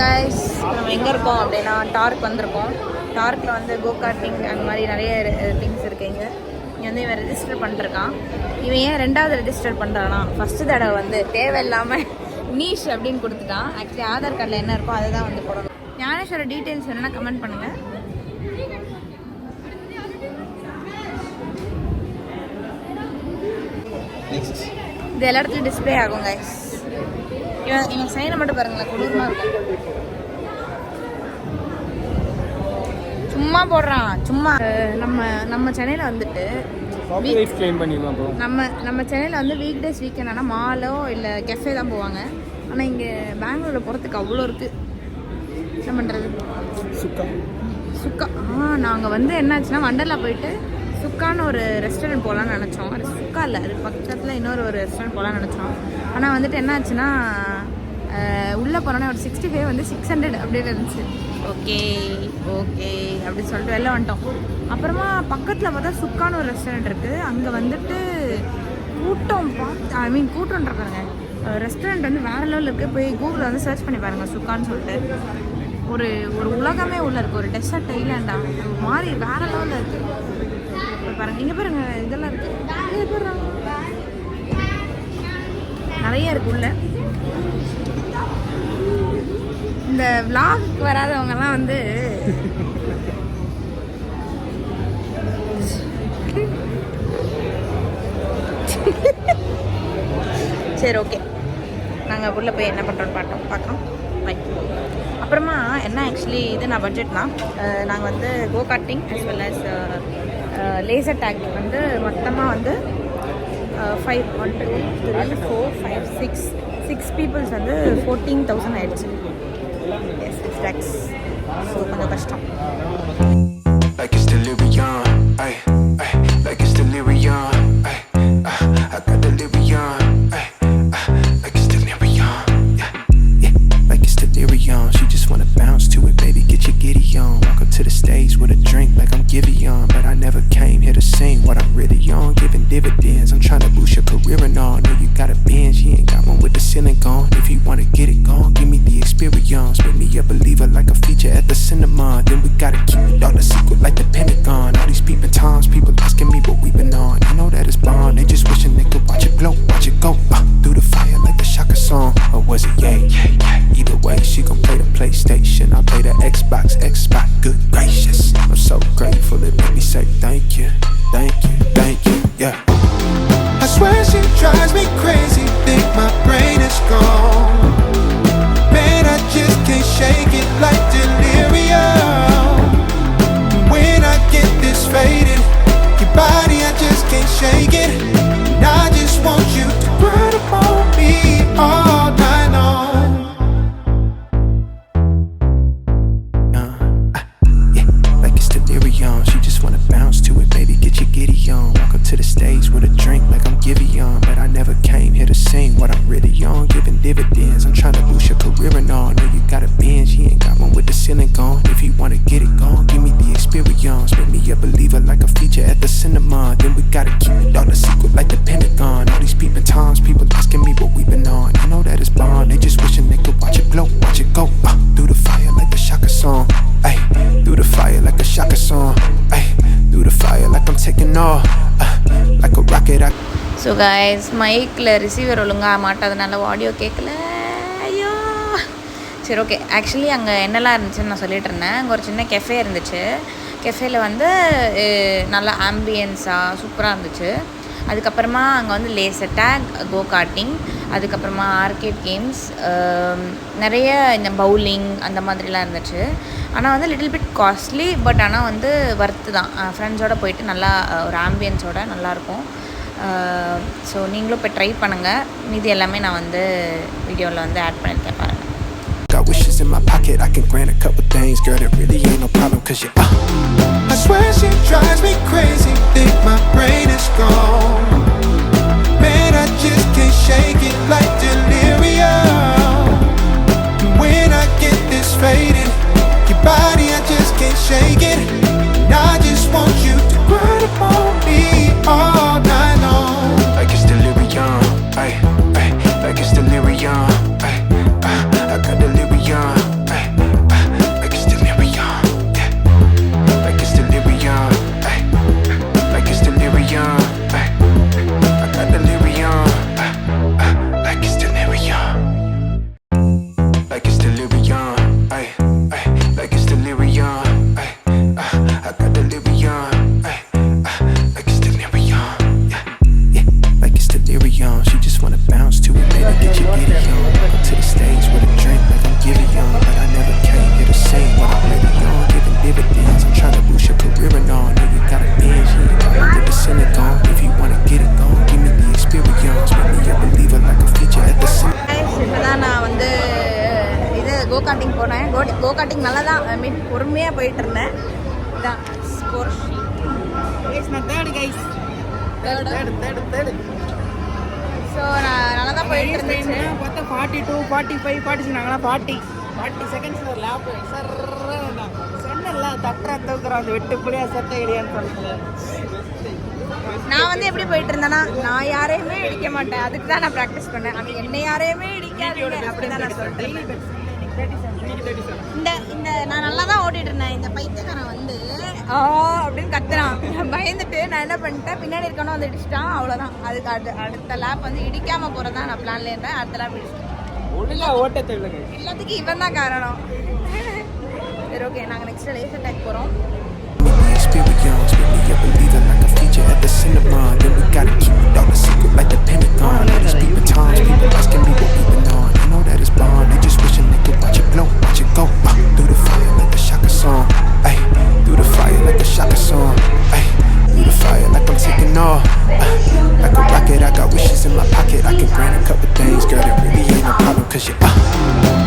guys, நம்ம எங்கே இருக்கோம் அப்படின்னா டார்க் வந்திருக்கோம். டார்க்கில் வந்து கோ கார்ட்டிங் அந்த மாதிரி நிறைய திங்ஸ் இருக்குது. இங்கே வந்து இவன் ரெஜிஸ்டர் பண்ணிருக்கான். இவன் ஏன் ரெண்டாவது ரெஜிஸ்டர் பண்ணுறானா, ஃபஸ்ட்டு தடவை வந்து தேவையில்லாமல் நீஷ் அப்படின்னு கொடுத்துட்டான். ஆக்சுவலி ஆதார் கார்டில் என்ன இருக்கோ அதை தான் வந்து போடணும். ஞானேஸ்வர டீட்டெயில்ஸ் என்னென்னா கமெண்ட் பண்ணுங்கள். இது எல்லா இடத்துலையும் டிஸ்பிளே ஆகும் கைஸ். இவன் சைனை மட்டும் பாருங்களேன், கொடூரமாக இருக்கும். சும்மா போடுறான் சும்மா. நம்ம சென்னையில் வந்துட்டு நம்ம சென்னையில் வந்து வீக் டேஸ் வீக்கெண்ட் ஆனால் மாலோ இல்லை கெஃபே தான் போவாங்க. ஆனால் இங்கே பெங்களூரில் போகிறதுக்கு அவ்வளோ இருக்குது. என்ன பண்ணுறது, சுக்கா. நாங்கள் வந்து என்னாச்சுன்னா வண்டர்லா போயிட்டு சுக்கான்னு ஒரு ரெஸ்டாரண்ட் போகலான்னு நினச்சோம். அது சுக்கா இல்லை, அது பக்கத்தில் இன்னொரு ரெஸ்டாரண்ட் போகலான்னு நினச்சோம். ஆனால் வந்துட்டு என்ன ஆச்சுன்னா உள்ளே போனோன்னே ஒரு 65 வந்து 600 அப்படின்னு இருந்துச்சு. ஓகே அப்படின்னு சொல்லிட்டு வெளில வந்துட்டோம். அப்புறமா பக்கத்தில் பார்த்தா சுக்கான்னு ஒரு ரெஸ்டாரண்ட் இருக்குது. அங்கே வந்துட்டு கூட்டம்ன்றாங்க. ரெஸ்டாரண்ட் வந்து வேறு லெவலில் இருக்குது. போய் கூகுளில் வந்து சர்ச் பண்ணி பாருங்கள் சுக்கான்னு சொல்லிட்டு. ஒரு உலகமே உள்ளே இருக்குது. ஒரு டெசர்ட் ஐலாண்டா மாதிரி வேறு லெவலில் இருக்குது. பாருங்கள், இங்கே பாருங்கள், இதெல்லாம் இருக்குது. நிறைய இருக்கு உள்ள. இந்த விளாக் வராதவங்கலாம் வந்து சரி ஓகே, நாங்கள் உள்ளே போய் என்ன பண்ணுறோன்னு பார்க்கலாம். பை. அப்புறமா என்ன ஆக்சுவலி இது நான் பட்ஜெட்னா, நாங்கள் வந்து go karting as well as laser tag வந்து மொத்தமாக வந்து 5 1 2 3 4 5 6 பீப்புள்ஸ் வந்து 14,000 ஆயிடுச்சு. S it's tax. ஸோ கொஞ்சம் கஷ்டம். Like it's delirium, ay, ay, like it's delirium, ay, I got delirium, ay, like it's delirium, yeah, yeah, like it's delirium. She just wanna bounce to it, baby, get your giddy on. Walk up to the stage with a drink like I'm Giveon, but I never came here to sing what I'm really on, giving dividends. I'm trying to boost your career and all. Know you got a Benz, you ain't got one with the ceiling gone. If you wanna get it gone, give me the experience. Make me a believer like a feature at the cinema. Then we gotta keep it all a secret like the Pentagon. All these peeping toms, people asking me what we been on. I know that it's bond, they just wishing they could watch it glow, watch it go through the fire like the Shaka song. Or was it yay? Either way, she gon' play the PlayStation, I'll play the Xbox. Good gracious, I'm so grateful it made me say thank you, yeah. I swear she drives me crazy, think my brain is gone. Man, I just can't shake it like delirium. When I get this faded, your body, I just can't shake it. And I just want you to run up on me all night long. Like it's delirium. She just wanna bounce to it, baby, get your giddy on. Walk up to the stage with a drink like I'm Giveon, but I never came here to sing what I'm really on, giving dividends. I'm trying to boost your career and all. Know you got a Benz, you ain't got one with the ceiling gone. If you wanna get it gone, give me the experience. Make me a believer like a feature at the cinema. Then we gotta keep it all a secret like the Pentagon. All these peeping toms, people asking me what we been on. I know that it's bond, they just wishing they could watch it glow, watch it go through the fire like the Shaka song. Ay, through the fire like a Shaka song. Ay, through the fire like I'm taking off like a rocket. So guys, மைக்கில் receiver ஒழுங்காக மாட்டாதனால audio கேட்கல. ஐயோ சரி okay. Actually அங்கே என்னெல்லாம் இருந்துச்சுன்னு நான் சொல்லிட்டு இருந்தேன். அங்கே ஒரு சின்ன கெஃபே இருந்துச்சு. கெஃபேல வந்து நல்லா ஆம்பியன்ஸாக சூப்பராக இருந்துச்சு. அதுக்கப்புறமா அங்கே வந்து லேசர் டேக், கோ கார்ட்டிங், அதுக்கப்புறமா ஆர்கேட் கேம்ஸ், நிறைய இந்த பவுலிங் அந்த மாதிரிலாம் இருந்துச்சு. ஆனால் வந்து லிட்டில் பிட் காஸ்ட்லி, பட் ஆனால் வந்து ஒர்த்து தான். ஃப்ரெண்ட்ஸோடு போயிட்டு நல்லா ஒரு ஆம்பியன்ஸோட நல்லாயிருக்கும். ஸோ நீங்களும் இப்போ ட்ரை பண்ணுங்கள். மீதி எல்லாமே நான் வந்து வீடியோவில் வந்து ஆட் பண்ணியிருக்கேன் பாருங்கள். Got wishes in my pocket, I can grant a couple things, girl, it really ain't no problem, cause you I swear she drives me crazy, think my brain is gone. Man, I just can't shake it like delirium. When I get this faded, your body, I just can't shake it. And I just want you to run up on me all night long. Like it's delirium, ay, ay, like it's delirium, ay, I got delirium. Carding போனேன். கோ carding நல்லா தான், ஐ மீன் பொறுமையாக போயிட்டு இருந்தேன். இதான் score so நான் நல்லா தான் போயிட்டு இருந்துச்சு. பார்த்தா 42, 45, 46 நாங்களாம் 40 செகண்ட்ஸில் ஒரு லேப் சார் சொன்னல தட்டுறா தூக்குறோம் அந்த வெட்டுப்படியா சத்த ஏரியான்னு சொன்னேன். நான் வந்து எப்படி போயிட்டு இருந்தேன்னா, நான் யாரையுமே இடிக்க மாட்டேன், அதுக்கு தான் நான் ப்ராக்டிஸ் பண்ணேன். அது என்னை யாரையுமே இடிக்காதீங்க அப்படி தான் நான் சொல்லிட்டேன். இந்த நான் நல்லா தான் ஓட்டிட்டு இருந்தேன். இந்த பைத்தியக்காரன் வந்து அப்படின்னு கத்துறான். பயந்துட்டு நான் என்ன பண்ணிட்டேன், பின்னாடி இருக்கணும் வந்து இடிச்சிட்டான், அவ்வளோதான். அதுக்கு அடுத்த லேப் வந்து இடிக்காம போகிறதா நான் பிளான்ல இருந்தேன். அடுத்த லேப் இடிச்சிட்டேன். ஒழுங்கா ஓட்ட தெரியல, எல்லாத்துக்கும் இவன் தான் காரணம். சரி ஓகே, நாங்கள் நெக்ஸ்ட் லேசர் டேக் போகிறோம். Experience with me, I believe it like a feature at the cinema. Then we gotta keep it all a secret like the Pentagon. All these people times, people asking me what we been on. I know that it's bond, they just wishing they could watch it blow, watch it go. Through the fire like a Shaka song, ay. Through the fire like a Shaka song, ay. Through the fire like I'm taking off, like a rocket. I got wishes in my pocket, I can grant a couple things, girl. It really ain't no problem, 'cause you.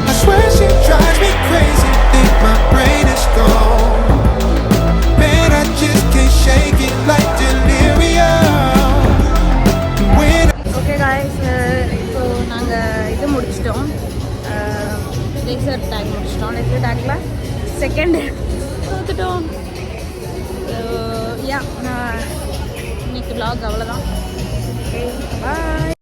I swear she drives me crazy, think my brain is gone. Man, I just can't shake it like delirium. When okay guys, இப்போ நாங்கள் இது முடிச்சிட்டோம், laser tag முடிச்சிட்டோம். Laser டேக்கில் second தோத்துட்டோம். Yeah, இன்னைக்கு vlog அவ்வளோதான். Okay பாய்.